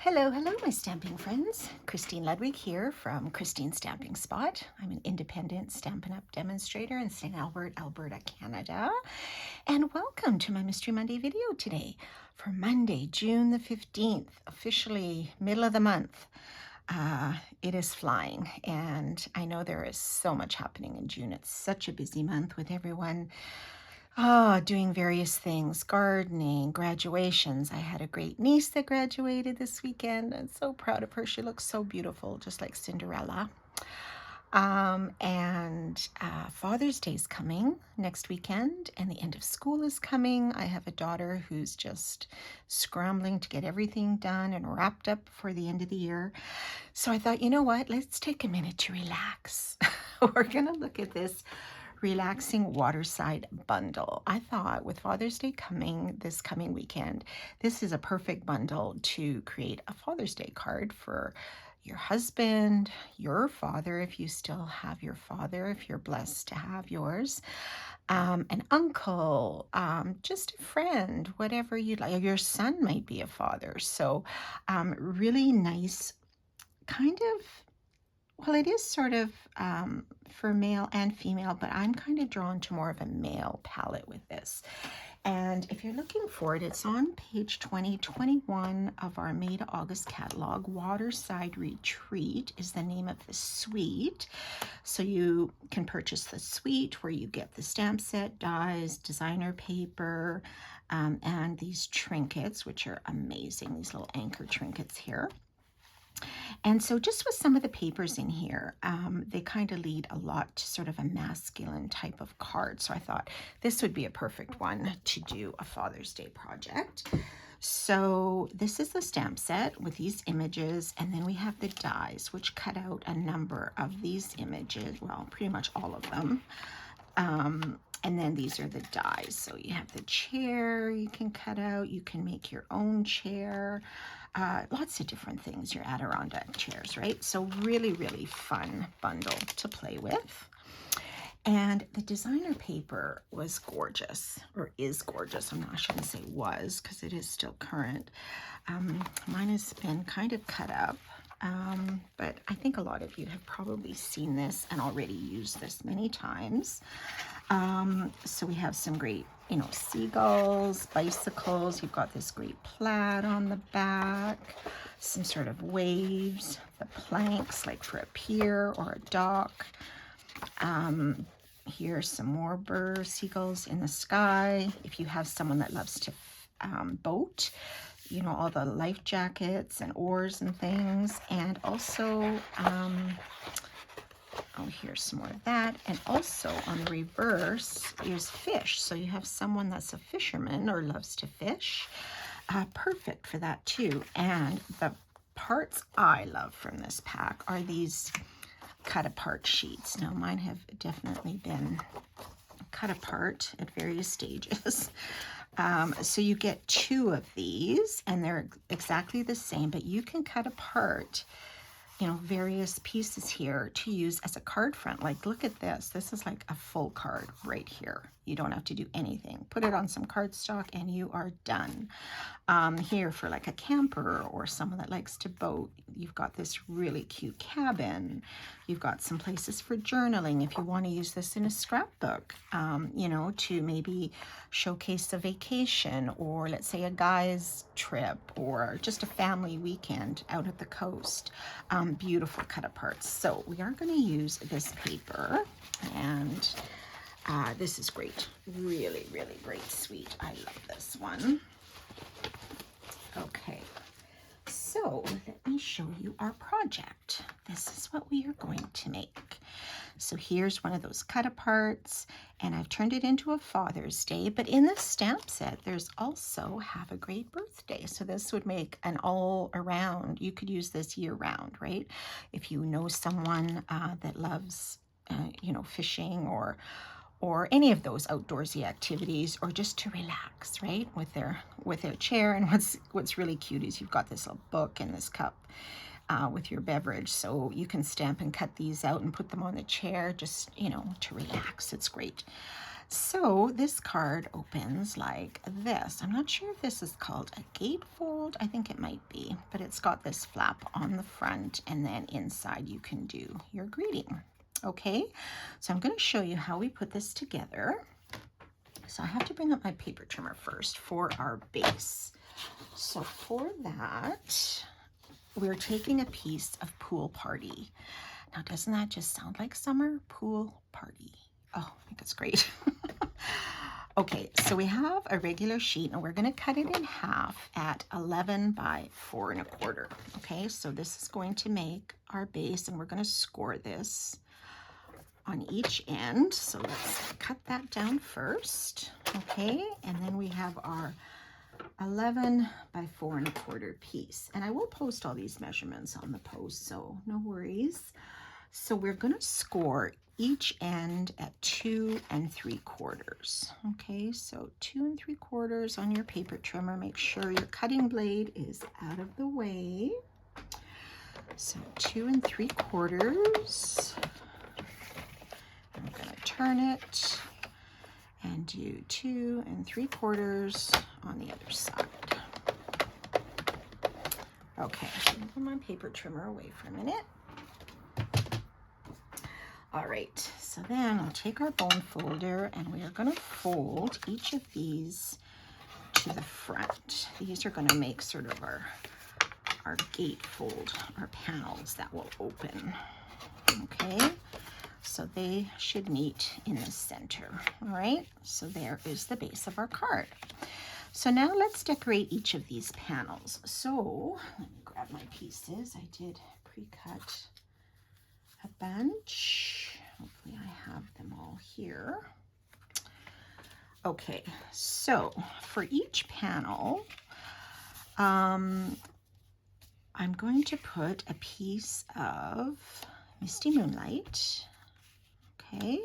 Hello, my stamping friends. Christine Ludwig here from Christine Stamping Spot. I'm an independent Stampin' Up! Demonstrator in St. Albert, Alberta, Canada. And welcome to my Mystery Monday video today for Monday, June the 15th, officially middle of the month. It is flying, and I know there is so much happening in June. It's such a busy month with everyone doing various things, gardening, graduations. I had a great niece that graduated this weekend. I'm so proud of her. She looks so beautiful, just like Cinderella. Father's Day is coming next weekend, and the end of school is coming. I have a daughter who's just scrambling to get everything done and wrapped up before the end of the year. So I thought, you know what? Let's take a minute to relax. We're going to look at this relaxing Waterside bundle. I thought with Father's Day this coming weekend, this is a perfect bundle to create a Father's Day card for your husband, your father, if you still have your father, if you're blessed to have yours, an uncle, just a friend, whatever you'd like. Your son might be a father. So really nice kind of, well, it is sort of for male and female, but I'm kind of drawn to more of a male palette with this. And if you're looking for it, it's on page 2021 of our May to August catalog. Waterside Retreat is the name of the suite. So you can purchase the suite where you get the stamp set, dies, designer paper, and these trinkets, which are amazing, these little anchor trinkets here. And so just with some of the papers in here, they kind of lead a lot to sort of a masculine type of card. So I thought this would be a perfect one to do a Father's Day project. So this is the stamp set with these images, and then we have the dies, which cut out a number of these images, well, pretty much all of them. And then these are the dies. So you have the chair you can cut out. You can make your own chair. Lots of different things, your Adirondack chairs, right? So really, really fun bundle to play with. And the designer paper was gorgeous, or is gorgeous. I shouldn't say was, because it is still current. Mine has been kind of cut up. But I think a lot of you have probably seen this and already used this many times. So we have some great, seagulls, bicycles. You've got this great plaid on the back, some sort of waves, the planks like for a pier or a dock. Here's some more seagulls in the sky. If you have someone that loves to boat, all the life jackets and oars and things. And also, here's some more of that. And also on the reverse is fish. So you have someone that's a fisherman or loves to fish. Perfect for that too. And the parts I love from this pack are these cut apart sheets. Now mine have definitely been cut apart at various stages. So you get two of these, and they're exactly the same, but you can cut apart, various pieces here to use as a card front. Like, look at this. This is like a full card right here. You don't have to do anything. Put it on some cardstock and you are done. Here for like a camper or someone that likes to boat, you've got this really cute cabin. You've got some places for journaling if you want to use this in a scrapbook, to maybe showcase a vacation, or let's say a guy's trip, or just a family weekend out at the coast. Beautiful cut aparts. So we are going to use this paper, and this is great. Really, really great suite. I love this one. Okay, so let me show you our project. This is what we are going to make. So here's one of those cut aparts, and I've turned it into a Father's Day, but in the stamp set, there's also Have a Great Birthday. So this would make an all around, you could use this year round, right? If you know someone that loves, fishing or any of those outdoorsy activities, or just to relax, right, with their chair. And what's really cute is you've got this little book and this cup with your beverage, so you can stamp and cut these out and put them on the chair, just to relax. It's great. So this card opens like this. I'm not sure if this is called a gatefold. I think it might be, but it's got this flap on the front, and then inside you can do your greeting. Okay, so I'm going to show you how we put this together. So I have to bring up my paper trimmer first for our base. So for that, we're taking a piece of Pool Party. Now, doesn't that just sound like summer? Pool Party. Oh, I think it's great. Okay, so we have a regular sheet and we're going to cut it in half at 11 by 4 1/4. Okay, so this is going to make our base, and we're going to score this on each end. So let's cut that down first. Okay, and then we have our 11 by 4 1/4 piece. And I will post all these measurements on the post, so no worries. So we're going to score each end at 2 3/4. Okay, so 2 3/4 on your paper trimmer. Make sure your cutting blade is out of the way. So 2 3/4. I'm going to turn it and do 2 3/4 on the other side. Okay, move my paper trimmer away for a minute. All right, so then I'll take our bone folder and we are going to fold each of these to the front. These are going to make sort of our gate fold, our panels that will open. Okay, so they should meet in the center. All right, so there is the base of our card. So now let's decorate each of these panels. So let me grab my pieces. I did pre-cut a bunch. Hopefully I have them all here. Okay, so for each panel, I'm going to put a piece of Misty Moonlight. Okay,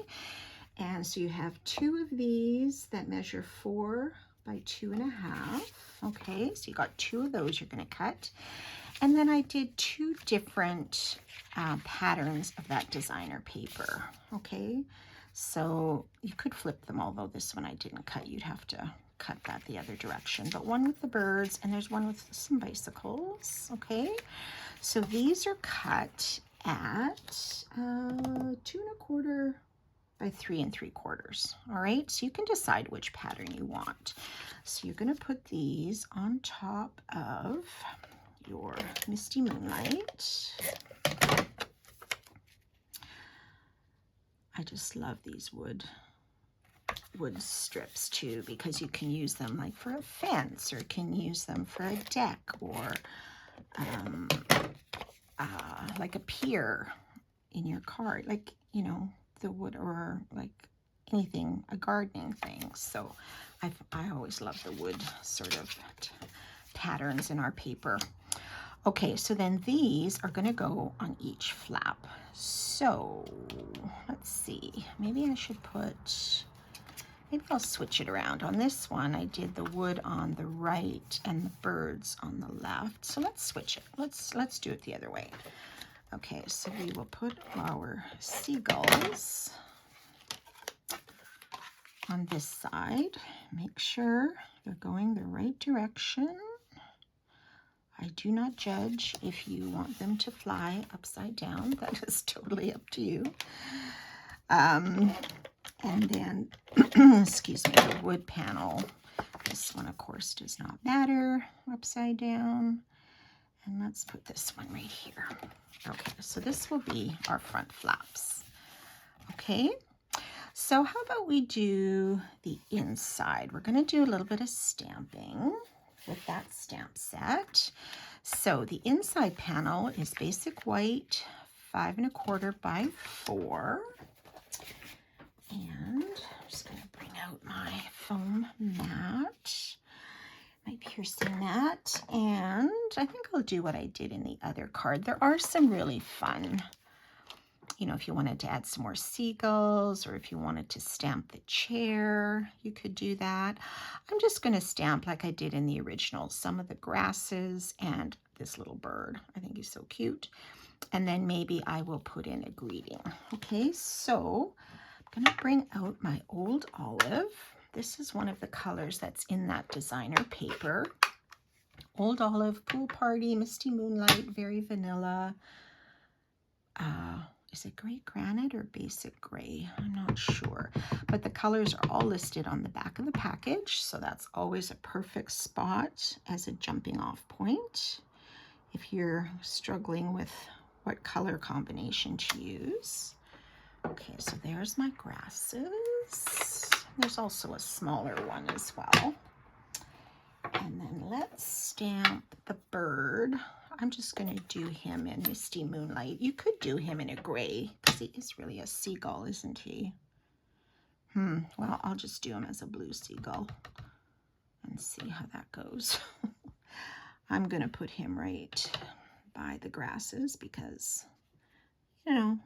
and so you have 2 of these that measure 4 by 2 1/2. Okay, so you got 2 of those you're going to cut. And then I did 2 different patterns of that designer paper. Okay, so you could flip them, although this one I didn't cut. You'd have to cut that the other direction. But one with the birds, and there's one with some bicycles. Okay, so these are cut at 2 1/4 by 3 3/4. All right, so you can decide which pattern you want. So you're going to put these on top of your Misty Moonlight. I just love these wood strips too, because you can use them like for a fence, or you can use them for a deck, or like a pier in your card, like, you know, the wood, or like anything, a gardening thing. So I always love the wood sort of patterns in our paper. Okay, so then these are going to go on each flap. So let's see, maybe I should put, maybe I'll switch it around. On this one, I did the wood on the right and the birds on the left. So let's switch it. Let's do it the other way. Okay, so we will put our seagulls on this side. Make sure they're going the right direction. I do not judge if you want them to fly upside down. That is totally up to you. And then, excuse me, the wood panel. This one, of course, does not matter upside down. And let's put this one right here. Okay, so this will be our front flaps. Okay, so how about we do the inside? We're going to do a little bit of stamping with that stamp set. So the inside panel is basic white, 5 1/4 by 4. And I'm just going to bring out my foam mat, my piercing mat, and I think I'll do what I did in the other card. There are some really fun, you know, if you wanted to add some more seagulls, or if you wanted to stamp the chair, you could do that. I'm just going to stamp, like I did in the original, some of the grasses and this little bird. I think he's so cute. And then maybe I will put in a greeting. Okay, so I'm I'm gonna bring out my Old Olive. This is one of the colors that's in that designer paper. Old Olive, Pool Party, Misty Moonlight, Very Vanilla. Is it gray granite or basic gray? I'm not sure. But the colors are all listed on the back of the package, so that's always a perfect spot as a jumping off point if you're struggling with what color combination to use. Okay, so there's my grasses. There's also a smaller one as well. And then let's stamp the bird. I'm just going to do him in Misty Moonlight. You could do him in a gray because he is really a seagull, isn't he? Well, I'll just do him as a blue seagull and see how that goes. I'm going to put him right by the grasses because, you know,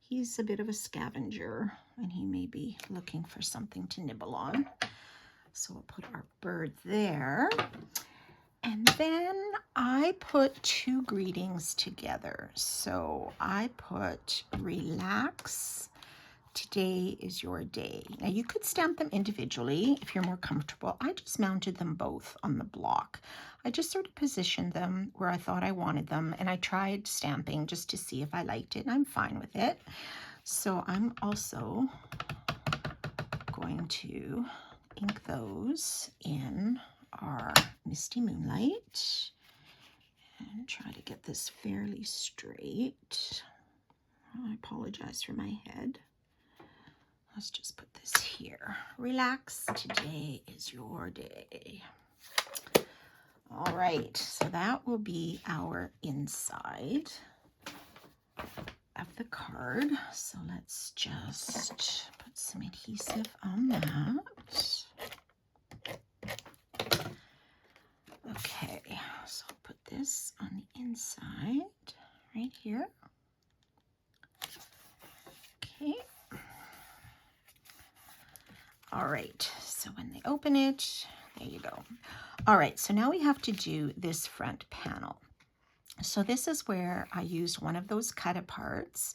he's a bit of a scavenger and he may be looking for something to nibble on. So we'll put our bird there. And then I put two greetings together. So I put relax, today is your day. Now you could stamp them individually if you're more comfortable. I just mounted them both on the block. I just sort of positioned them where I thought I wanted them, and I tried stamping just to see if I liked it, and I'm fine with it. So I'm also going to ink those in our Misty Moonlight and try to get this fairly straight. I apologize for my head. Let's just put this here. Relax, today is your day. All right, so that will be our inside of the card. So let's just put some adhesive on that. Okay, so I'll put this on the inside right here. Okay. All right, so when they open it, there you go. All right, so now we have to do this front panel. So this is where I used one of those cut aparts.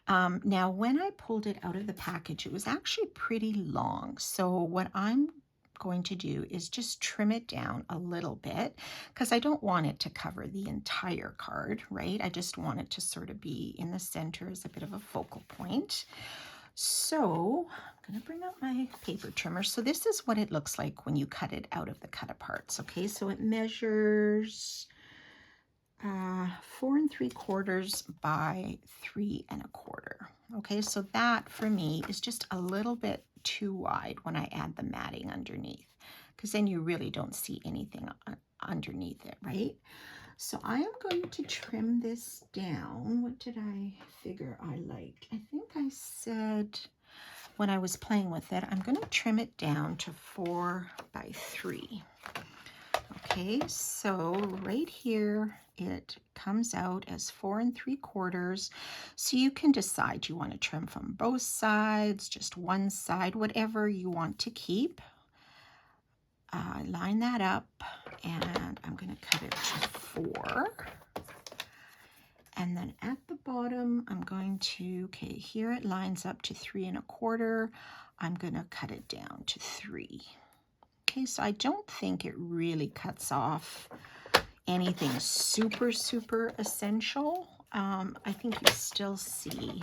Now, when I pulled it out of the package, it was actually pretty long. So what I'm going to do is just trim it down a little bit because I don't want it to cover the entire card, right? I just want it to sort of be in the center as a bit of a focal point. So I'm going to bring out my paper trimmer. So this is what it looks like when you cut it out of the cut aparts. Okay, so it measures 4 3/4 by 3 1/4. Okay, so that for me is just a little bit too wide when I add the matting underneath, because then you really don't see anything underneath it, right? So I am going to trim this down. What did I figure I liked? I think I said when I was playing with it, I'm going to trim it down to 4 by 3. Okay, so right here it comes out as 4 3/4. So you can decide you want to trim from both sides, just one side, whatever you want to keep. Line that up, and I'm going to cut it to 4. And then at the bottom, I'm going to, okay, here it lines up to 3 1/4. I'm going to cut it down to 3. Okay, so I don't think it really cuts off anything super, super essential. I think you still see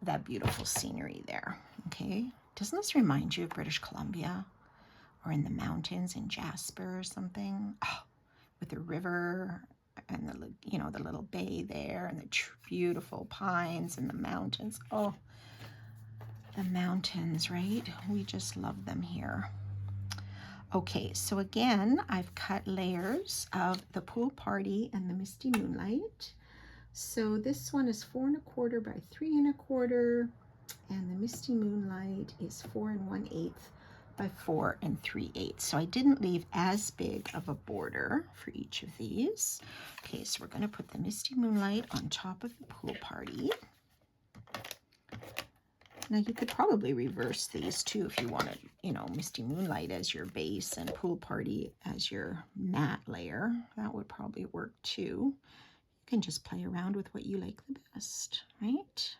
that beautiful scenery there, okay? Doesn't this remind you of British Columbia or in the mountains in Jasper or something? Oh, with the river and the, you know, the little bay there and the beautiful pines and the mountains. Oh, the mountains, right? We just love them here. Okay, so again, I've cut layers of the Pool Party and the Misty Moonlight. So this one is 4 1/4 by 3 1/4, and the Misty Moonlight is 4 1/8 by 4 3/8. So I didn't leave as big of a border for each of these. Okay, so we're going to put the Misty Moonlight on top of the Pool Party. Now you could probably reverse these too if you wanted, you know, Misty Moonlight as your base and Pool Party as your matte layer. That would probably work too. You can just play around with what you like the best, right?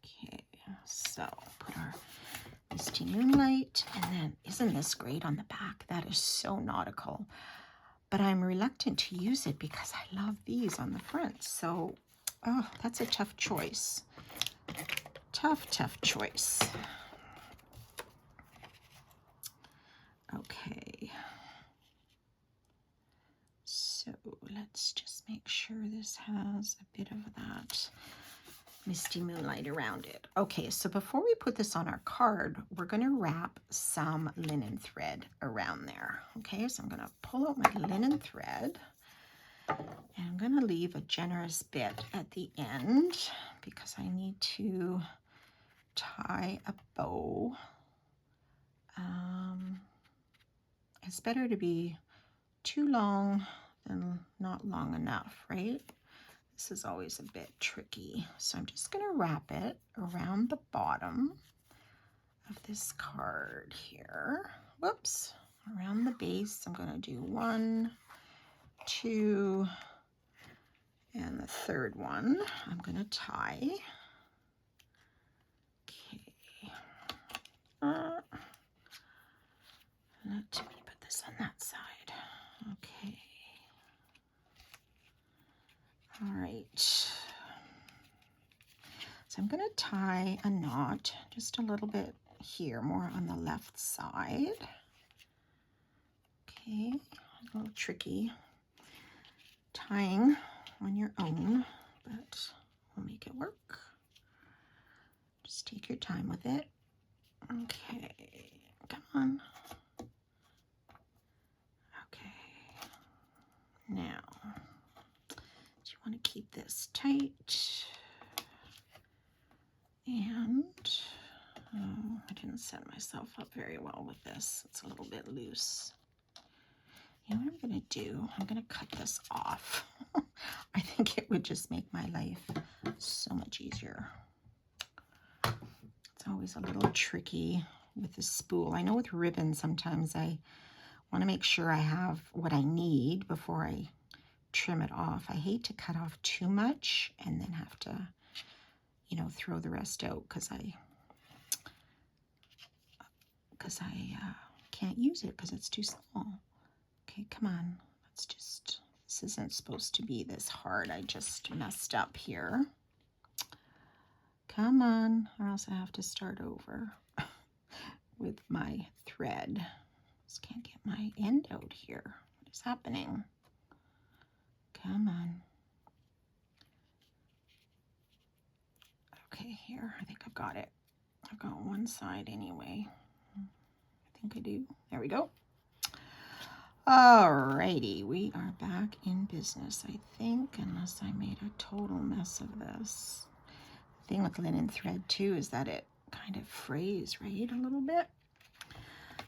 Okay, so put our Misty Moonlight, and then isn't this great on the back? That is so nautical, but I'm reluctant to use it because I love these on the front. So, oh, that's a tough choice. Tough choice. Okay. So let's just make sure this has a bit of that Misty Moonlight around it. Okay, so before we put this on our card, we're going to wrap some linen thread around there. Okay, so I'm going to pull out my linen thread, and I'm going to leave a generous bit at the end because I need to tie a bow. It's better to be too long than not long enough, right? This is always a bit tricky. So I'm just going to wrap it around the bottom of this card here. Whoops. Around the base, I'm going to do 1, 2, and the third one I'm going to tie. Okay. Let me put this on that side. Okay. All right. So I'm going to tie a knot just a little bit here, more on the left side. Okay, a little tricky tying on your own, but we'll make it work. Just take your time with it. Okay, come on. Okay, now, do you want to keep this tight? And, oh, I didn't set myself up very well with this. It's a little bit loose. You know what I'm going to do? I'm going to cut this off. I think it would just make my life so much easier. It's always a little tricky with the spool. I know with ribbon sometimes I want to make sure I have what I need before I trim it off. I hate to cut off too much and then have to, you know, throw the rest out because I can't use it because it's too small. Okay, come on. Let's just, this isn't supposed to be this hard. I just messed up here. Come on, or else I have to start over with my thread. Just can't get my end out here. What is happening? Come on. Okay, here, I think I've got it. I've got one side anyway. I think I do. There we go. Alrighty, we are back in business, I think, unless I made a total mess of this. The thing with linen thread too is that it kind of frays, right, a little bit.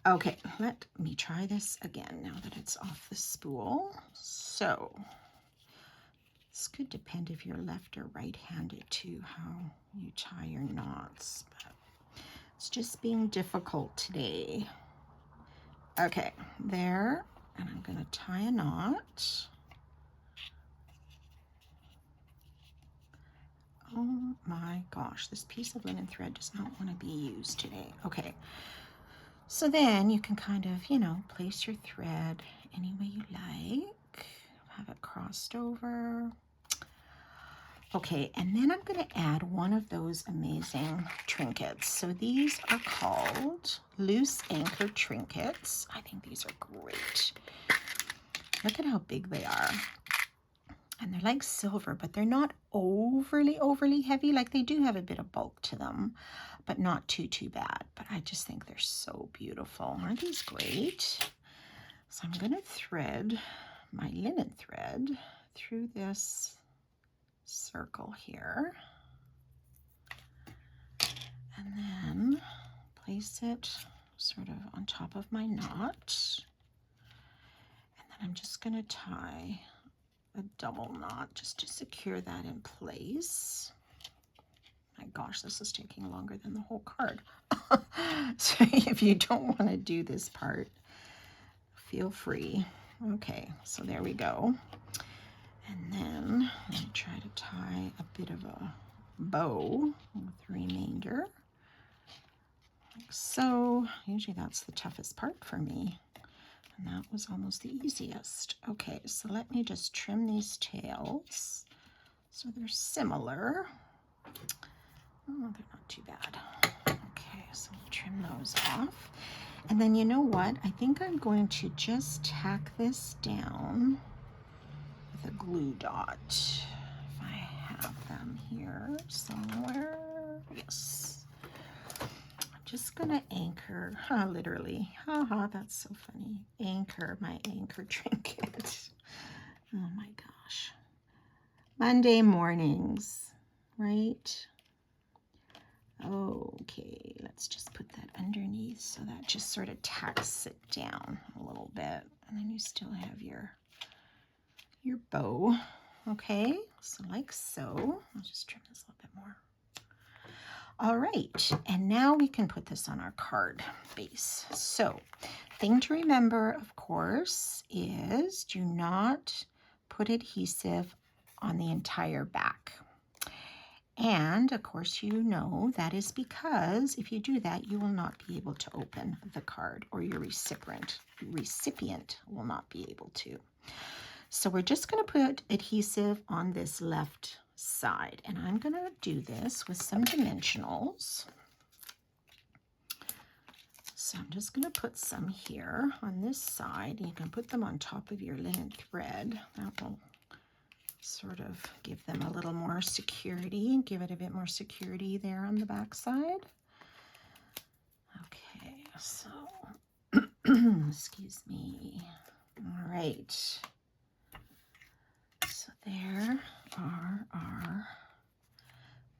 Okay, let me try this again now that it's off the spool. So, this could depend if you're left or right-handed too, how you tie your knots, but it's just being difficult today. Okay, there. And I'm going to tie a knot. Oh my gosh, this piece of linen thread does not want to be used today. Okay, so then you can kind of, you know, place your thread any way you like. Have it crossed over. Okay, and then I'm going to add one of those amazing trinkets. So these are called loose anchor trinkets. I think these are great. Look at how big they are. And they're like silver, but they're not overly heavy. Like they do have a bit of bulk to them, but not too bad. But I just think they're so beautiful. Aren't these great? So I'm going to thread my linen thread through this circle here. And then place it sort of on top of my knot. And then I'm just going to tie a double knot just to secure that in place. My gosh, this is taking longer than the whole card. So if you don't want to do this part, feel free. Okay, so there we go. And then I'm going to try to tie a bit of a bow with the remainder. Like so. Usually that's the toughest part for me. And that was almost the easiest. Okay, so let me just trim these tails so they're similar. Oh, they're not too bad. Okay, so we'll trim those off. And then you know what? I think I'm going to just tack this down with a glue dot. If I have them here somewhere. Yes. I'm just gonna anchor, literally. Haha, that's so funny. Anchor my anchor trinket. Oh my gosh. Monday mornings, right? Okay, let's just put that underneath so that just sort of tacks it down a little bit. And then you still have your bow. Okay, so like so. I'll just trim this a little bit more. All right, and now we can put this on our card base. So, thing to remember, of course, is do not put adhesive on the entire back. And of course, you know that is because if you do that, you will not be able to open the card, or your recipient will not be able to. So we're just going to put adhesive on this left side, and I'm going to do this with some dimensionals. So I'm just going to put some here on this side. You can put them on top of your linen thread. That will sort of give them a little more security, give it a bit more security there on the back side. Okay, so excuse me. All right, so there are our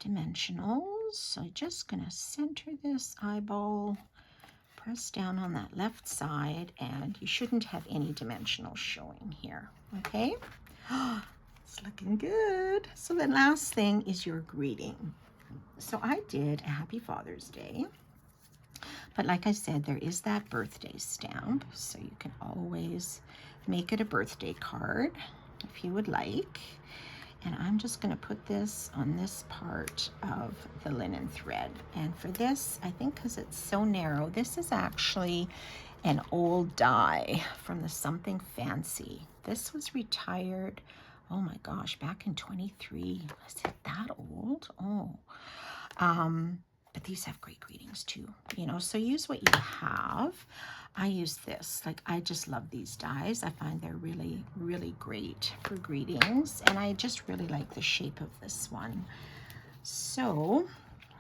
dimensionals. So I'm just gonna center this eyeball, press down on that left side, and you shouldn't have any dimensionals showing here, okay? It's looking good. So the last thing is your greeting. So I did a Happy Father's Day, but like I said, there is that birthday stamp, so you can always make it a birthday card if you would like. And I'm just going to put this on this part of the linen thread. And for this, I think because it's so narrow, this is actually an old die from the Something Fancy. This was retired, oh my gosh, back in 23. Is it that old? Oh. But these have great greetings too, you know, so use what you have. I use this, like I just love these dies. I find they're really, really great for greetings, and I just really like the shape of this one. So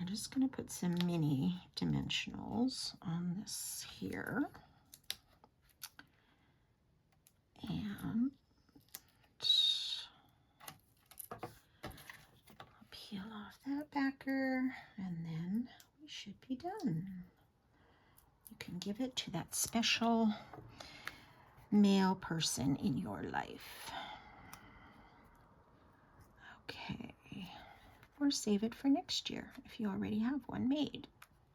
I'm just gonna put some mini dimensionals on this here. And peel off that backer, and then we should be done. You can give it to that special male person in your life. Okay, or save it for next year if you already have one made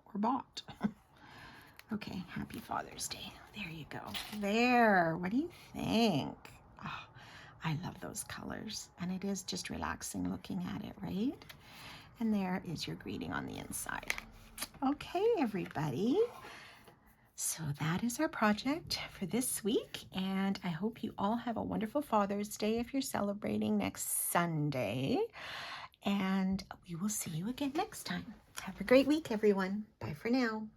or bought. Okay, Happy Father's Day. There you go. There, what do you think? Oh, I love those colors, and it is just relaxing looking at it, right? And there is your greeting on the inside. Okay, everybody. So that is our project for this week, and I hope you all have a wonderful Father's Day if you're celebrating next Sunday. And we will see you again next time. Have a great week, everyone. Bye for now.